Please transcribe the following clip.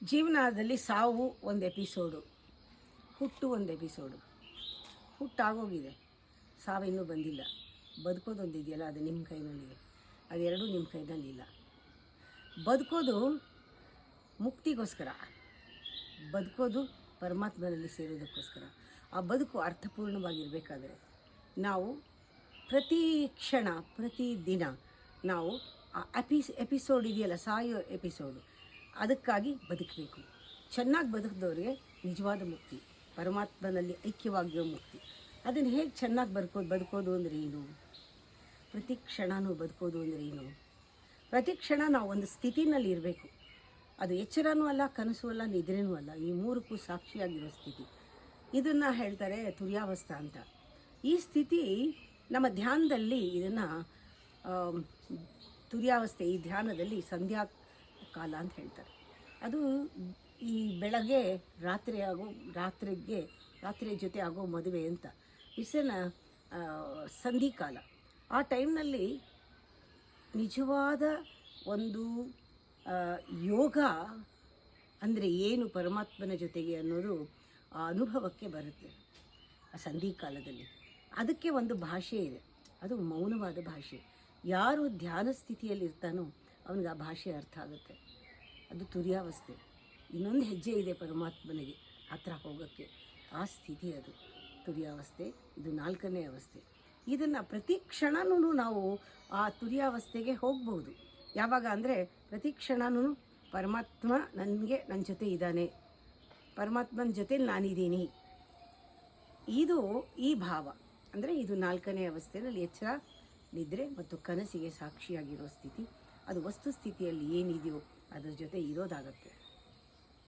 ಜೀವನದಲ್ಲಿ ಸಾವು ಒಂದು ಎಪಿಸೋಡು, ಹುಟ್ಟು ಒಂದು ಎಪಿಸೋಡು. ಹುಟ್ಟಾಗೋಗಿದೆ, ಸಾವಿನ್ನೂ ಬಂದಿಲ್ಲ. ಬದುಕೋದೊಂದು ಇದೆಯಲ್ಲ, ಅದು ನಿಮ್ಮ ಕೈನಲ್ಲಿದೆ. ಅದೆರಡೂ ನಿಮ್ಮ ಕೈನಲ್ಲಿಲ್ಲ. ಬದುಕೋದು ಮುಕ್ತಿಗೋಸ್ಕರ, ಬದುಕೋದು ಪರಮಾತ್ಮನಲ್ಲಿ ಸೇರೋದಕ್ಕೋಸ್ಕರ. ಆ ಬದುಕು ಅರ್ಥಪೂರ್ಣವಾಗಿರಬೇಕಾದ್ರೆ ನಾವು ಪ್ರತಿ ಕ್ಷಣ, ಪ್ರತಿ ದಿನ ನಾವು ಆ ಎಪಿಸೋಡ್ ಇದೆಯಲ್ಲ, ಸಾಯೋ ಎಪಿಸೋಡು, ಅದಕ್ಕಾಗಿ ಬದುಕಬೇಕು. ಚೆನ್ನಾಗಿ ಬದುಕಿದವ್ರಿಗೆ ನಿಜವಾದ ಮುಕ್ತಿ, ಪರಮಾತ್ಮನಲ್ಲಿ ಐಕ್ಯವಾಗಿರೋ ಮುಕ್ತಿ. ಅದನ್ನು ಹೇಗೆ ಚೆನ್ನಾಗಿ ಬದುಕೋದು ಅಂದರೆ ಏನು? ಪ್ರತಿ ಕ್ಷಣವೂ ಬದುಕೋದು ಅಂದರೆ ಏನು? ಪ್ರತಿ ಕ್ಷಣ ನಾವು ಒಂದು ಸ್ಥಿತಿನಲ್ಲಿ ಇರಬೇಕು. ಅದು ಎಚ್ಚರನೂ ಅಲ್ಲ, ಕನಸು ಅಲ್ಲ, ನಿದ್ರೆನೂ ಅಲ್ಲ. ಈ ಮೂರಕ್ಕೂ ಸಾಕ್ಷಿಯಾಗಿರೋ ಸ್ಥಿತಿ. ಇದನ್ನು ಹೇಳ್ತಾರೆ ತುರ್ಯಾವಸ್ಥಾ ಅಂತ. ಈ ಸ್ಥಿತಿ ನಮ್ಮ ಧ್ಯಾನದಲ್ಲಿ ಇದನ್ನು ತುರ್ಯಾವಸ್ಥೆ, ಈ ಧ್ಯಾನದಲ್ಲಿ ಸಂಧ್ಯಾ ಕಾಲ ಅಂತ ಹೇಳ್ತಾರೆ. ಅದು ಈ ಬೆಳಗ್ಗೆ ರಾತ್ರಿಯ ಜೊತೆ ಆಗೋ ಮದುವೆ ಅಂತ. ಸಂಧಿಕಾಲ. ಆ ಟೈಮ್ನಲ್ಲಿ ನಿಜವಾದ ಒಂದು ಯೋಗ ಅಂದರೆ ಏನು, ಪರಮಾತ್ಮನ ಜೊತೆಗೆ ಅನ್ನೋದು ಆ ಅನುಭವಕ್ಕೆ ಬರುತ್ತೆ ಆ ಸಂಧಿಕಾಲದಲ್ಲಿ. ಅದಕ್ಕೆ ಒಂದು ಭಾಷೆ ಇದೆ, ಅದು ಮೌನವಾದ ಭಾಷೆ. ಯಾರು ಧ್ಯಾನ ಸ್ಥಿತಿಯಲ್ಲಿ ಇರ್ತಾನೋ ಅವನಿಗೆ ಆ ಭಾಷೆ ಅರ್ಥ ಆಗುತ್ತೆ. ಅದು ತುರ್ಯಾವಸ್ಥೆ. ಇನ್ನೊಂದು ಹೆಜ್ಜೆ ಇದೆ ಪರಮಾತ್ಮನಿಗೆ ಹತ್ರ ಹೋಗೋಕ್ಕೆ, ಆ ಸ್ಥಿತಿ ಅದು ತುರ್ಯಾವಸ್ಥೆ. ಇದು 4ನೇ ಅವಸ್ಥೆ. ಇದನ್ನು ಪ್ರತಿ ಕ್ಷಣವೂ ನಾವು ಆ ತುರ್ಯಾವಸ್ಥೆಗೆ ಹೋಗ್ಬೋದು. ಯಾವಾಗ ಅಂದರೆ ಪ್ರತಿ ಕ್ಷಣವೂ ಪರಮಾತ್ಮ ನನ್ನ ಜೊತೆ ಇದ್ದಾನೆ, ಪರಮಾತ್ಮನ ಜೊತೆಲಿ ನಾನಿದ್ದೀನಿ, ಇದು ಈ ಭಾವ. ಅಂದರೆ ಇದು 4ನೇ ಅವಸ್ಥೆಯಲ್ಲಿ ಎಚ್ಚರ, ನಿದ್ರೆ ಮತ್ತು ಕನಸಿಗೆ ಸಾಕ್ಷಿಯಾಗಿರೋ ಸ್ಥಿತಿ. ಅದು ವಸ್ತುಸ್ಥಿತಿಯಲ್ಲಿ ಏನಿದೆಯೋ ಅದರ ಜೊತೆ ಇರೋದಾಗತ್ತೆ.